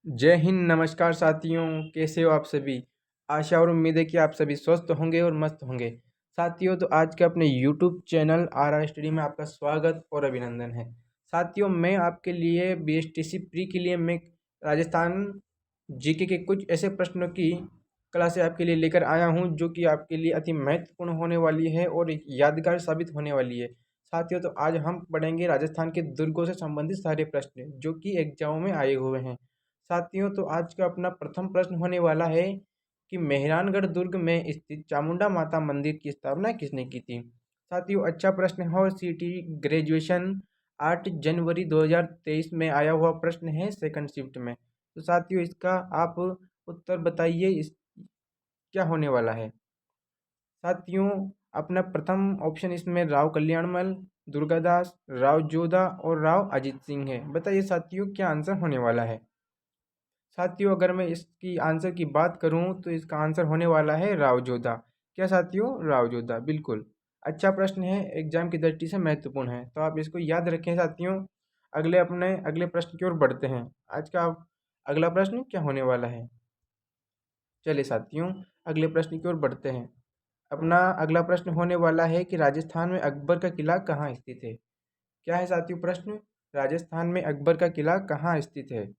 जय हिंद, नमस्कार साथियों। कैसे हो आप सभी। आशा और उम्मीद है कि आप सभी स्वस्थ होंगे और मस्त होंगे। साथियों, तो आज के अपने YouTube चैनल RR स्टडी में आपका स्वागत और अभिनंदन है। साथियों, मैं आपके लिए BSTC प्री के लिए मैं राजस्थान जीके के कुछ ऐसे प्रश्नों की क्लासें आपके लिए लेकर आया हूं जो कि आपके लिए अति महत्वपूर्ण होने वाली है और एक यादगार साबित होने वाली है। साथियों, तो आज हम पढ़ेंगे राजस्थान के दुर्गों से संबंधित सारे प्रश्न जो कि एग्जाम में आए हुए हैं। साथियों, तो आज का अपना प्रथम प्रश्न होने वाला है कि मेहरानगढ़ दुर्ग में स्थित चामुंडा माता मंदिर की स्थापना किसने की थी। साथियों, अच्छा प्रश्न है और सीटी ग्रेजुएशन 8 जनवरी 2023 में आया हुआ प्रश्न है सेकंड शिफ्ट में। तो साथियों, इसका आप उत्तर बताइए इस क्या होने वाला है। साथियों, अपना प्रथम ऑप्शन इसमें राव कल्याणमल, दुर्गादास, राव जोधा और राव अजीत सिंह है। बताइए साथियों, क्या आंसर होने वाला है। साथियों, अगर मैं इसकी आंसर की बात करूं तो इसका आंसर होने वाला है राव जोधा। क्या साथियों, राव जोधा बिल्कुल अच्छा प्रश्न है, एग्जाम की दृष्टि से महत्वपूर्ण है, तो आप इसको याद रखें साथियों। अपने अगले प्रश्न की ओर बढ़ते हैं। आज का अगला प्रश्न क्या होने वाला है। चलिए साथियों, अगले प्रश्न की ओर बढ़ते हैं। अपना अगला प्रश्न होने वाला है कि राजस्थान में अकबर का किला कहाँ स्थित है। क्या है साथियों प्रश्न। राजस्थान में अकबर का किला कहाँ स्थित है।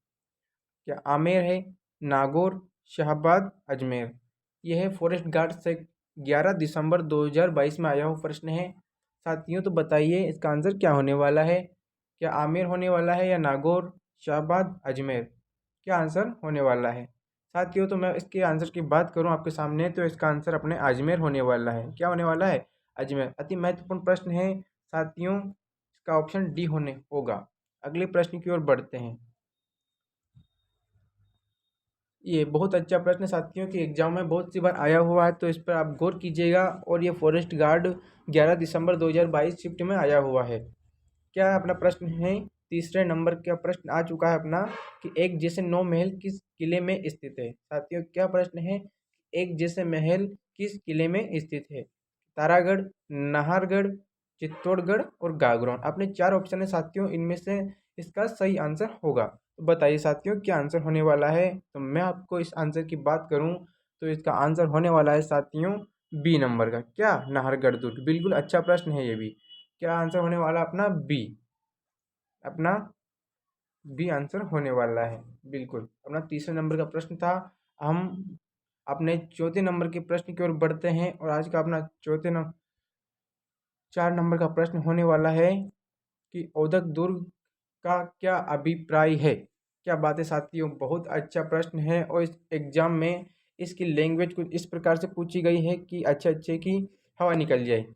क्या आमेर है, नागौर, शाहबाद, अजमेर। यह है फॉरेस्ट गार्ड से 11 दिसंबर 2022 में आया हुआ प्रश्न है। साथियों, तो बताइए इसका आंसर क्या होने वाला है। क्या आमेर होने वाला है या नागौर, शाहबाद, अजमेर। क्या आंसर होने वाला है। साथियों, तो मैं इसके आंसर की बात करूं आपके सामने तो इसका आंसर अपने अजमेर होने वाला है। क्या होने वाला है। अजमेर अति महत्वपूर्ण प्रश्न है साथियों। इसका ऑप्शन डी होने होगा। अगले प्रश्न की ओर बढ़ते हैं। ये बहुत अच्छा प्रश्न साथियों कि एग्जाम में बहुत सी बार आया हुआ है, तो इस पर आप गौर कीजिएगा। और ये फॉरेस्ट गार्ड 11 दिसंबर 2022 शिफ्ट में आया हुआ है। क्या अपना प्रश्न है। तीसरे नंबर का प्रश्न आ चुका है अपना कि एक जैसे 9 महल किस किले में स्थित है। साथियों, क्या प्रश्न है। एक जैसे महल किस किले में स्थित है। तारागढ़, नाहरगढ़, चित्तौड़गढ़ और गागरोन। अपने चार ऑप्शन है साथियों, इनमें से इसका सही आंसर होगा। तो बताइए साथियों, क्या आंसर होने वाला है। तो मैं आपको इस आंसर की बात करूं तो इसका आंसर होने वाला है साथियों बी नंबर का। क्या, नाहरगढ़ दुर्ग। बिल्कुल अच्छा प्रश्न है ये भी। क्या आंसर होने वाला अपना बी। अपना बी आंसर होने वाला है। बिल्कुल अपना तीसरे नंबर का प्रश्न था। हम अपने चौथे नंबर के प्रश्न की ओर बढ़ते हैं और आज का अपना 4 नंबर का प्रश्न होने वाला है कि औदक दुर्ग का क्या अभिप्राय है। क्या बात है साथियों, बहुत अच्छा प्रश्न है और इस एग्जाम में इसकी लैंग्वेज कुछ इस प्रकार से पूछी गई है कि अच्छे अच्छे की हवा निकल जाए।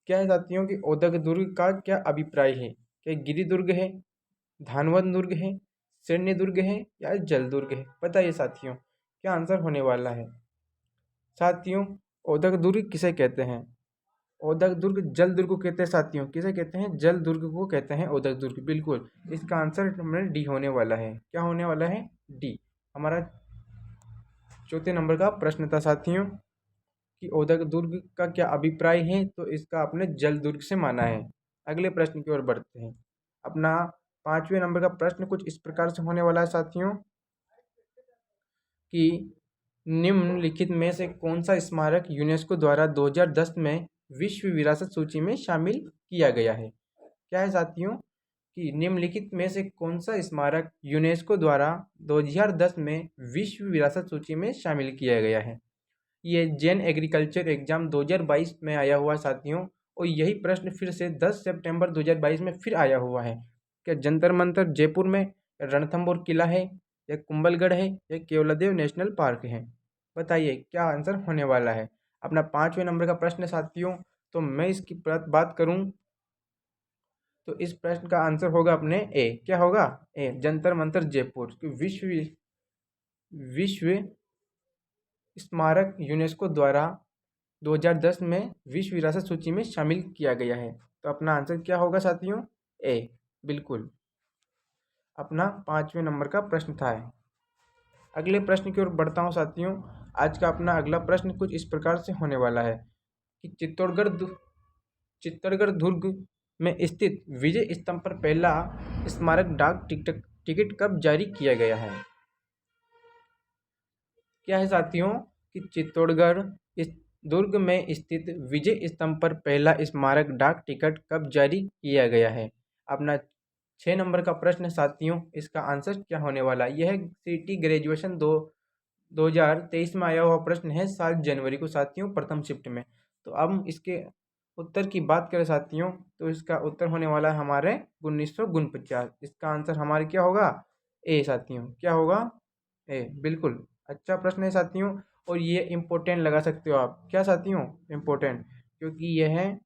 क्या है साथियों कि औदक दुर्ग का क्या अभिप्राय है। क्या गिरि दुर्ग है, धानवंत दुर्ग है, सैन्य दुर्ग है या जल दुर्ग है। बताइए साथियों, क्या आंसर होने वाला है। साथियों, औदक दुर्ग किसे कहते हैं। औदक दुर्ग जल दुर्ग को कहते हैं साथियों। किसे कहते हैं, जल दुर्ग को कहते हैं औदक दुर्ग। बिल्कुल इसका आंसर हमारा डी होने वाला है। क्या होने वाला है, डी। हमारा चौथे नंबर का प्रश्न था साथियों कि औदक दुर्ग का क्या अभिप्राय है, तो इसका आपने जल दुर्ग से माना है। अगले प्रश्न की ओर बढ़ते हैं। अपना 5वें नंबर का प्रश्न कुछ इस प्रकार से होने वाला है साथियों कि निम्नलिखित में से कौन सा स्मारक यूनेस्को द्वारा 2010 में विश्व विरासत सूची में शामिल किया गया है। क्या है साथियों कि निम्नलिखित में से कौन सा स्मारक यूनेस्को द्वारा 2010 में विश्व विरासत सूची में शामिल किया गया है। ये जैन एग्रीकल्चर एग्जाम 2022 में आया हुआ साथियों। और यही प्रश्न फिर से 10 सितंबर 2022 में फिर आया हुआ है। क्या जंतर मंतर जयपुर में, रणथंभौर किला है, या कुंभलगढ़ है, या केवलादेव नेशनल पार्क है। बताइए क्या आंसर होने वाला है। अपना 5वें नंबर का प्रश्न है साथियों। तो मैं इसकी बात करूं तो इस प्रश्न का आंसर होगा अपने ए। क्या होगा, ए जंतर मंतर जयपुर। विश्व स्मारक यूनेस्को द्वारा 2010 में विश्व विरासत सूची में शामिल किया गया है। तो अपना आंसर क्या होगा साथियों, ए। बिल्कुल अपना 5वें नंबर का प्रश्न था। अगले प्रश्न की ओर बढ़ता हूँ साथियों। आज का अपना अगला प्रश्न कुछ इस प्रकार से होने वाला है कि चित्तौड़गढ़ दुर्ग में स्थित विजय स्तंभ पर पहला स्मारक डाक टिकट टिकट कब जारी किया गया है। क्या है साथियों कि चित्तौड़गढ़ इस दुर्ग में स्थित विजय स्तंभ पर पहला स्मारक डाक टिकट कब जारी किया गया है। अपना 6 नंबर का प्रश्न है साथियों, इसका आंसर क्या होने वाला है। यह सिटी ग्रेजुएशन 2023 में आया हुआ प्रश्न है 7 जनवरी को साथियों, प्रथम शिफ्ट में। तो अब इसके उत्तर की बात करें साथियों, तो इसका उत्तर होने वाला है हमारे 1949। इसका आंसर हमारे क्या होगा, ए साथियों, क्या होगा, ए, बिल्कुल। अच्छा प्रश्न है साथियों, और ये इम्पोर्टेंट लगा सकते हो आप, क्या साथियों, इम्पोर्टेंट, क्योंकि यह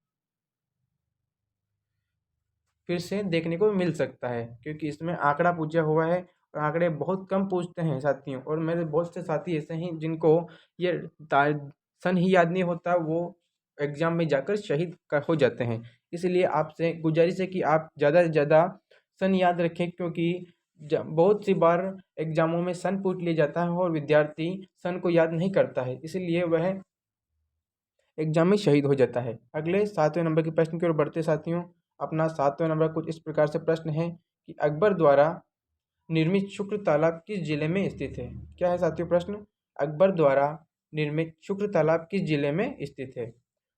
फिर से देखने को मिल सकता है, क्योंकि इसमें आंकड़ा पूछा हुआ है और आंकड़े बहुत कम पूछते हैं साथियों। और मेरे बहुत से साथी ऐसे हैं जिनको ये सन ही याद नहीं होता, वो एग्जाम में जाकर शहीद हो जाते हैं। इसलिए आपसे गुजारिश है कि आप ज़्यादा से ज़्यादा सन याद रखें, क्योंकि बहुत सी बार एग्जामों में सन पूछ लिया जाता है और विद्यार्थी सन को याद नहीं करता है, इसलिए वह एग्जाम में शहीद हो जाता है। अगले 7वें नंबर के प्रश्न की ओर बढ़ते साथियों। अपना 7वें नंबर कुछ इस प्रकार से प्रश्न है कि अकबर द्वारा निर्मित शुक्र तालाब किस जिले में स्थित है। क्या है साथियों प्रश्न, अकबर द्वारा निर्मित शुक्र तालाब किस जिले में स्थित है।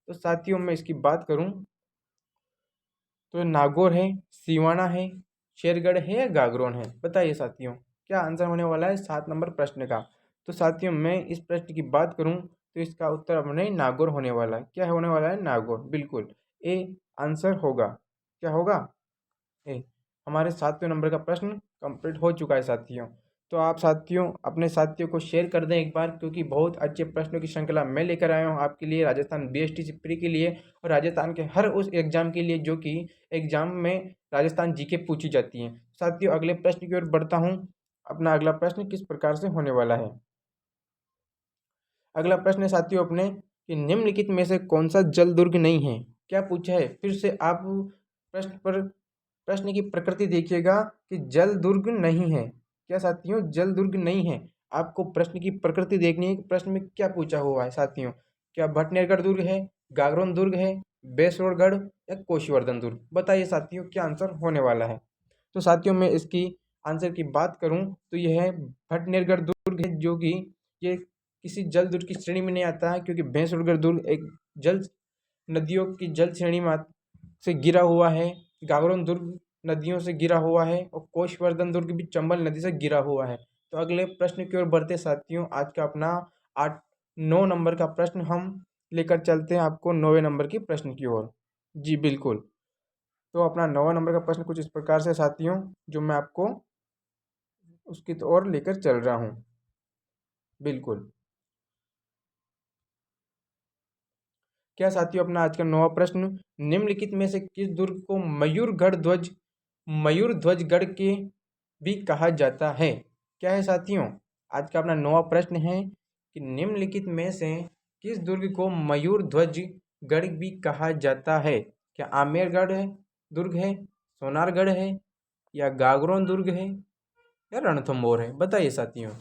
तो साथियों मैं इसकी बात करूं तो नागौर है, सिवाना है, शेरगढ़ है या गागरोन है। बताइए साथियों क्या आंसर होने वाला है 7 नंबर प्रश्न का। तो साथियों मैं इस प्रश्न की बात करूं तो इसका उत्तर अपने नागौर होने वाला है। क्या होने वाला है, नागौर, बिल्कुल, ए आंसर होगा। क्या होगा, ए। हमारे 7वें नंबर का प्रश्न कंप्लीट हो चुका है साथियों। तो आप साथियों अपने साथियों को शेयर कर दें एक बार, क्योंकि बहुत अच्छे प्रश्नों की श्रृंखला मैं लेकर आया हूँ आपके लिए, राजस्थान बीएसटी प्री के लिए और राजस्थान के हर उस एग्जाम के लिए जो कि एग्जाम में राजस्थान जीके पूछी जाती हैं। साथियों अगले प्रश्न की ओर बढ़ता हूँ। अपना अगला प्रश्न किस प्रकार से होने वाला है। अगला प्रश्न है साथियों अपने कि निम्नलिखित में से कौन सा जल दुर्ग नहीं है। क्या पूछा है, फिर से आप प्रश्न की प्रकृति देखिएगा कि जल दुर्ग नहीं है। क्या साथियों, जल दुर्ग नहीं है। आपको प्रश्न की प्रकृति देखनी है कि प्रश्न में क्या पूछा हुआ है साथियों। क्या भटनेरगढ़ दुर्ग है, गागरोन दुर्ग है, बेसरोगढ़ या कोशवर्धन दुर्ग। बताइए साथियों क्या आंसर होने वाला है। तो साथियों मैं इसकी आंसर की बात करूं तो यह है भटनेरगढ़ दुर्ग है, जो कि ये किसी जल दुर्ग की श्रेणी में नहीं आता है, क्योंकि भैंसुरगढ़ दुर्ग एक जल नदियों की जल श्रेणी में से गिरा हुआ है। गागरोन दुर्ग नदियों से गिरा हुआ है और कोशवर्धन दुर्ग भी चंबल नदी से गिरा हुआ है। तो अगले प्रश्न की ओर बढ़ते साथियों, आज का अपना 8 9 नंबर का प्रश्न हम लेकर चलते हैं आपको 9वें नंबर की प्रश्न की ओर। जी बिल्कुल। तो अपना 9वां नंबर का प्रश्न कुछ इस प्रकार से साथियों, जो मैं आपको उसकी ओर लेकर चल रहा हूँ, बिल्कुल। क्या साथियों अपना आज का 9वां प्रश्न, निम्नलिखित में से किस दुर्ग को मयूर ध्वज गढ़ के भी कहा जाता है। क्या है साथियों, आज का अपना 9वां प्रश्न है कि निम्नलिखित में से किस दुर्ग को मयूर ध्वज गढ़ भी कहा जाता है। क्या आमेरगढ़ है दुर्ग है, सोनारगढ़ है या गागरोन दुर्ग है या रणथंभौर है। बताइए साथियों।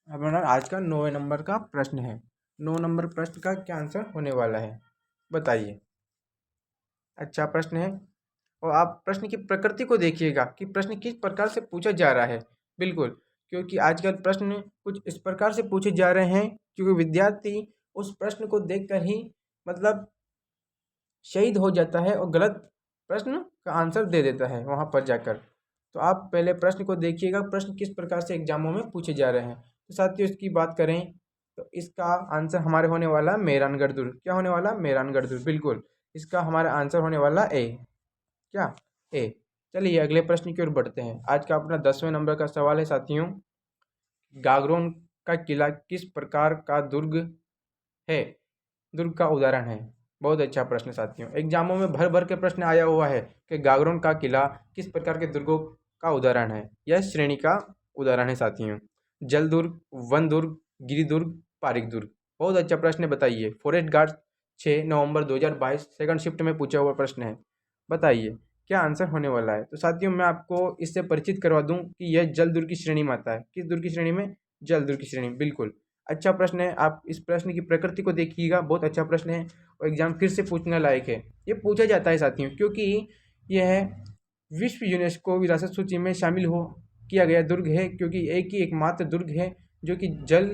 हमारा आज का 9वें नंबर का प्रश्न है। 9 नंबर प्रश्न का क्या आंसर होने वाला है, बताइए। अच्छा प्रश्न है, और आप प्रश्न की प्रकृति को देखिएगा कि प्रश्न किस प्रकार से पूछा जा रहा है। बिल्कुल, क्योंकि आजकल प्रश्न कुछ इस प्रकार से पूछे जा रहे हैं क्योंकि विद्यार्थी उस प्रश्न को देखकर ही मतलब शहीद हो जाता है और गलत प्रश्न का आंसर दे देता है वहाँ पर जाकर। तो आप पहले प्रश्न को देखिएगा, प्रश्न किस प्रकार से एग्जामों में पूछे जा रहे हैं। तो साथियों इसकी बात करें तो इसका आंसर हमारे होने वाला मेहरानगढ़ दुर्ग। क्या होने वाला, मेहरानगढ़ दुर्ग, बिल्कुल। इसका हमारा आंसर होने वाला ए। क्या, ए। चलिए अगले प्रश्न की ओर बढ़ते हैं। आज का अपना 10वें नंबर का सवाल है साथियों, गागरोन का किला किस प्रकार का दुर्ग है, दुर्ग का उदाहरण है। बहुत अच्छा प्रश्न साथियों, एग्जामों में भर भर के प्रश्न आया हुआ है कि गागरोन का किला किस प्रकार के दुर्गों का उदाहरण है। यह श्रेणी का उदाहरण है साथियों। जल दुर्ग, वन दुर्ग, गिरी दुर्ग, पारिक दुर्ग। बहुत अच्छा प्रश्न है, बताइए। फॉरेस्ट गार्ड 6 नवंबर 2022 सेकंड शिफ्ट में पूछा हुआ प्रश्न है। बताइए क्या आंसर होने वाला है। तो साथियों मैं आपको इससे परिचित करवा दूं कि यह जल दुर्ग की श्रेणी में आता है। किस दुर्ग की श्रेणी में, जल दुर्ग की श्रेणी, बिल्कुल। अच्छा प्रश्न है, आप इस प्रश्न की प्रकृति को देखिएगा, बहुत अच्छा प्रश्न है और एग्जाम फिर से पूछने लायक है। ये पूछा जाता है साथियों क्योंकि यह विश्व यूनेस्को विरासत सूची में शामिल हो किया गया दुर्ग है, क्योंकि एक ही एकमात्र दुर्ग है जो कि जल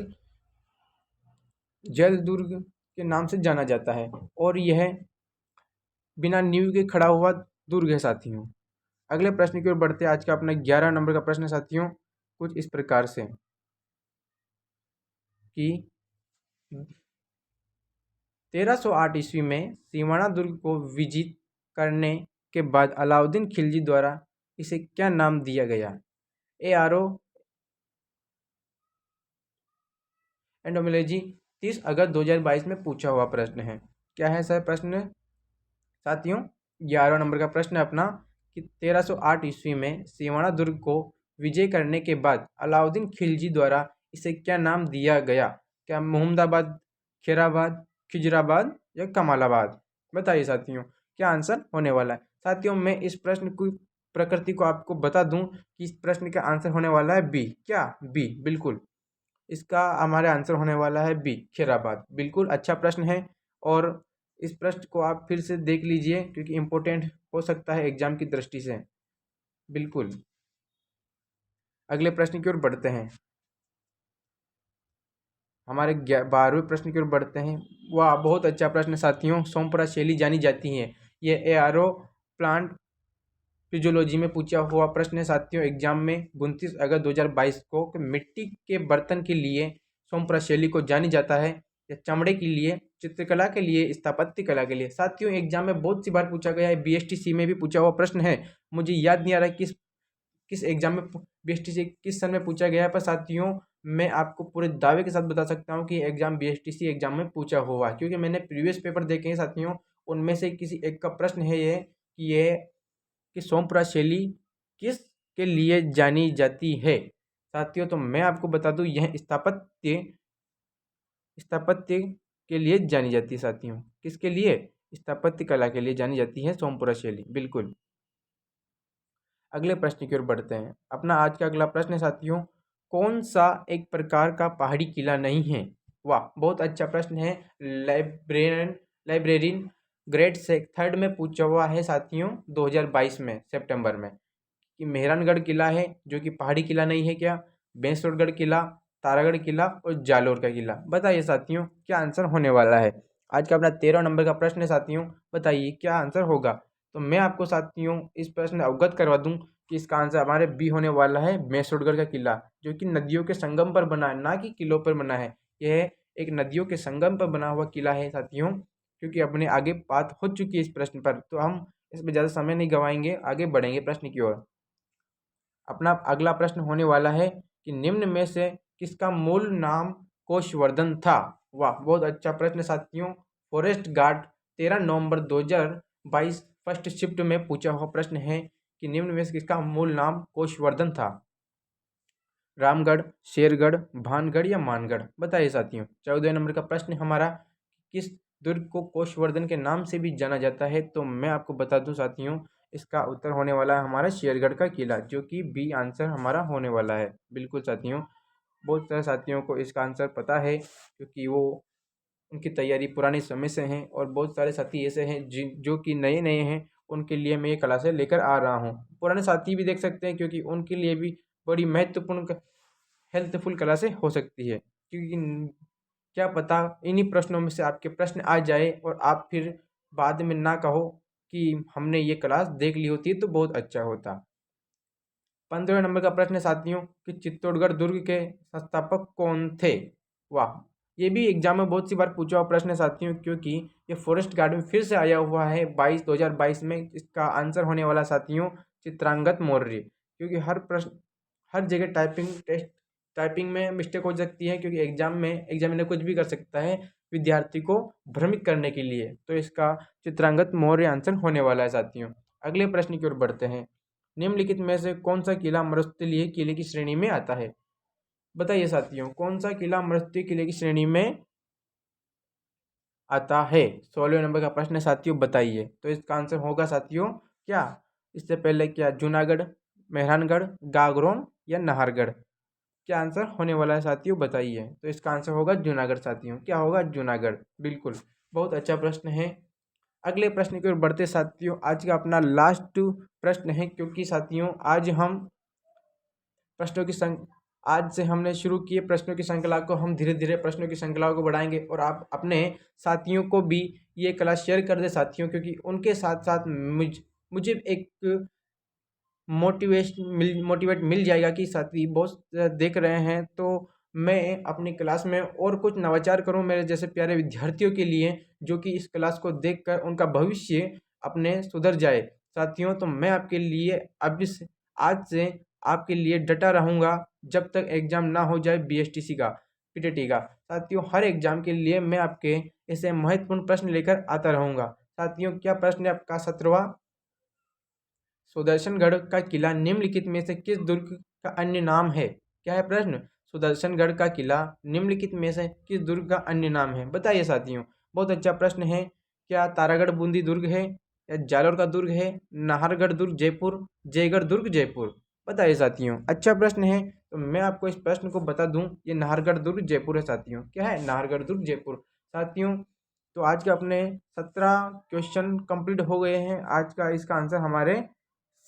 जल दुर्ग के नाम से जाना जाता है और यह बिना नींव के खड़ा हुआ दुर्ग है साथियों। अगले प्रश्न की ओर बढ़ते हैं। आज का अपना 11 नंबर का प्रश्न है साथियों, कुछ इस प्रकार से कि 1308 ईस्वी में सिवाना दुर्ग को विजित करने के बाद अलाउद्दीन खिलजी द्वारा इसे क्या नाम दिया गया? ए आर ओ एंडोमोलॉजी 30 अगस्त 2022 में पूछा हुआ प्रश्न है। क्या है सर प्रश्न साथियों? 11 नंबर का प्रश्न है अपना कि 1308 ईस्वी में सिवाना दुर्ग को विजय करने के बाद अलाउद्दीन खिलजी द्वारा इसे क्या नाम दिया गया? क्या मोहम्मदाबाद, खैराबाद, खिजराबाद या कमालाबाद? बताइए साथियों, क्या आंसर होने वाला है? साथियों, मैं इस प्रश्न की प्रकृति को आपको बता दूं कि इस प्रश्न का आंसर होने वाला है बी। क्या? बी, बिल्कुल। इसका हमारे आंसर होने वाला है बी, खैराबाद। बिल्कुल अच्छा प्रश्न है और इस प्रश्न को आप फिर से देख लीजिए क्योंकि इम्पोर्टेंट हो सकता है एग्जाम की दृष्टि से। बिल्कुल। अगले प्रश्न की ओर बढ़ते हैं। हमारे 12वें प्रश्न की ओर बढ़ते हैं। वाह, बहुत अच्छा प्रश्न साथियों। सोमपुरा शैली जानी जाती है। ये एआरओ प्लांट फिजियोलॉजी में पूछा हुआ प्रश्न है साथियों एग्जाम में 29 अगस्त 2022 को कि मिट्टी के बर्तन के लिए सोमपुरा शैली को जानी जाता है या चमड़े के लिए, चित्रकला के लिए, स्थापत्य कला के लिए? साथियों, एग्जाम में बहुत सी बार पूछा गया है। बीएसटीसी में भी पूछा हुआ प्रश्न है। मुझे याद नहीं आ रहा किस किस एग्जाम में बीएसटीसी किस सन में पूछा गया है, पर साथियों मैं आपको पूरे दावे के साथ बता सकता हूँ कि एग्जाम बीएसटीसी एग्जाम में पूछा हुआ है क्योंकि मैंने प्रीवियस पेपर देखे हैं साथियों। उनमें से किसी एक का प्रश्न है ये कि सोमपुरा शैली किस के लिए जानी जाती है साथियों? तो मैं आपको बता दूं यह स्थापत्य स्थापत्य के लिए जानी जाती है साथियों। किसके लिए? स्थापत्य कला के लिए जानी जाती है सोमपुरा शैली। बिल्कुल। अगले प्रश्न की ओर बढ़ते हैं। अपना आज का अगला प्रश्न है साथियों, कौन सा एक प्रकार का पहाड़ी किला नहीं है? वाह, बहुत अच्छा प्रश्न है। लाइब्रेरियन ग्रेड से थर्ड में पूछा हुआ है साथियों 2022 में सितंबर में कि मेहरानगढ़ किला है जो कि पहाड़ी किला नहीं है क्या? बेंसोड़गढ़ किला, तारागढ़ किला और जालोर का किला? बताइए साथियों, क्या आंसर होने वाला है? आज का अपना 13 नंबर का प्रश्न है साथियों, बताइए क्या आंसर होगा? तो मैं आपको साथियों इस प्रश्न अवगत करवा दूं कि इसका आंसर हमारे बी होने वाला है, मैसूरगढ़ का किला, जो कि नदियों के संगम पर बना है, ना कि किलों पर बना है। यह एक नदियों के संगम पर बना हुआ किला है साथियों। क्योंकि अपने आगे बात हो चुकी है इस प्रश्न पर, तो हम इसमें ज़्यादा समय नहीं गवाएंगे, आगे बढ़ेंगे प्रश्न की ओर। अपना अगला प्रश्न होने वाला है कि निम्न में से किसका मूल नाम कोशवर्धन था? वाह, बहुत अच्छा प्रश्न साथियों। फॉरेस्ट गार्ड 13 नवंबर 2022 फर्स्ट शिफ्ट में पूछा हुआ प्रश्न है कि निम्न में से किसका मूल नाम कोशवर्धन था? रामगढ़, शेरगढ़, भानगढ़ या मानगढ़? बताइए साथियों। 14 नंबर का प्रश्न हमारा, किस दुर्ग को कोशवर्धन के नाम से भी जाना जाता है? तो मैं आपको बता दूं साथियों, इसका उत्तर होने वाला है हमारा शेरगढ़ का किला, जो कि बी आंसर हमारा होने वाला है। बिल्कुल साथियों, बहुत सारे साथियों को इसका आंसर पता है क्योंकि वो उनकी तैयारी पुराने समय से हैं और बहुत सारे साथी ऐसे हैं जो कि नए नए हैं, उनके लिए मैं ये क्लासें लेकर आ रहा हूँ। पुराने साथी भी देख सकते हैं क्योंकि उनके लिए भी बड़ी महत्वपूर्ण हेल्पफुल क्लासें हो सकती है क्योंकि क्या पता इन्हीं प्रश्नों में से आपके प्रश्न आ जाए और आप फिर बाद में ना कहो कि हमने ये क्लास देख ली होती तो बहुत अच्छा होता। 15 नंबर का प्रश्न है साथियों कि चित्तौड़गढ़ दुर्ग के संस्थापक कौन थे? वाह, ये भी एग्जाम में बहुत सी बार पूछा हुआ प्रश्न है साथियों क्योंकि ये फॉरेस्ट गार्ड में फिर से आया हुआ है 2022 में। इसका आंसर होने वाला साथियों चित्रांगत मौर्य, क्योंकि हर प्रश्न हर जगह टाइपिंग में मिस्टेक हो सकती है क्योंकि एग्जाम में एग्जामिनर कुछ भी कर सकता है विद्यार्थी को भ्रमित करने के लिए, तो इसका चित्रांगत मौर्य आंसर होने वाला है साथियों। अगले प्रश्न की ओर बढ़ते हैं। निम्नलिखित में से कौन सा किला मरुस्थलीय किले की श्रेणी में आता है? बताइए साथियों, कौन सा किला मरुस्थलीय किले की श्रेणी में आता है? 16 नंबर का प्रश्न है साथियों, बताइए। तो इसका आंसर होगा साथियों क्या? इससे पहले क्या जूनागढ़, मेहरानगढ़, गागरोन या नाहरगढ़? क्या आंसर होने वाला है साथियों, बताइए। तो इसका आंसर होगा जूनागढ़ साथियों। क्या होगा? जूनागढ़। बिल्कुल, बहुत अच्छा प्रश्न है। अगले प्रश्न की ओर बढ़ते साथियों, आज का अपना लास्ट प्रश्न है क्योंकि साथियों आज हम प्रश्नों की आज से हमने शुरू किए प्रश्नों की श्रृंखला को, हम धीरे धीरे प्रश्नों की श्रृंखलाओं को बढ़ाएंगे और आप अपने साथियों को भी ये क्लास शेयर कर दे साथियों, क्योंकि उनके साथ साथ मुझे एक मोटिवेट मिल जाएगा कि साथी बहुत देख रहे हैं, तो मैं अपनी क्लास में और कुछ नवाचार करूं मेरे जैसे प्यारे विद्यार्थियों के लिए, जो कि इस क्लास को देखकर उनका भविष्य अपने सुधर जाए। साथियों, तो मैं आपके लिए आज से आपके लिए डटा रहूंगा जब तक एग्जाम ना हो जाए बीएसटीसी का, पीटीटी का। साथियों, हर एग्जाम के लिए मैं आपके ऐसे महत्वपूर्ण प्रश्न लेकर आता रहूंगा। साथियों, क्या प्रश्न है आपका 17वां? सुदर्शनगढ़ का किला निम्नलिखित में से किस दुर्ग का अन्य नाम है? क्या है प्रश्न? सुदर्शनगढ़ का किला निम्नलिखित में से किस दुर्ग का अन्य नाम है? बताइए साथियों। बहुत अच्छा प्रश्न है। क्या तारागढ़ बूंदी दुर्ग है, या जालोर का दुर्ग है, नाहरगढ़ दुर्ग जयपुर, जयगढ़ दुर्ग जयपुर? बताइए साथियों। अच्छा प्रश्न है, तो मैं आपको इस प्रश्न को बता दूं, ये नाहरगढ़ दुर्ग जयपुर है साथियों। क्या है? नाहरगढ़ दुर्ग जयपुर। साथियों, तो आज के अपने 17 क्वेश्चन कंप्लीट हो गए हैं। आज का इसका आंसर हमारे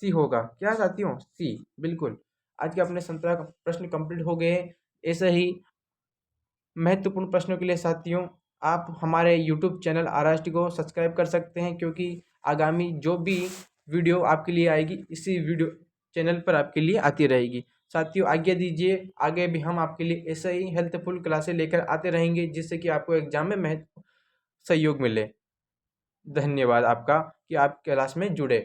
सी होगा। क्या साथियों? सी, बिल्कुल। आज के अपने 17 प्रश्न कंप्लीट हो गए। ऐसे ही महत्वपूर्ण प्रश्नों के लिए साथियों आप हमारे यूट्यूब चैनल आर को सब्सक्राइब कर सकते हैं, क्योंकि आगामी जो भी वीडियो आपके लिए आएगी इसी वीडियो चैनल पर आपके लिए आती रहेगी। साथियों, आज्ञा दीजिए, आगे भी हम आपके लिए ऐसे ही हेल्पफुल क्लासें लेकर आते रहेंगे, जिससे कि आपको एग्जाम में महत्व सहयोग मिले। धन्यवाद आपका कि आप क्लास में जुड़े।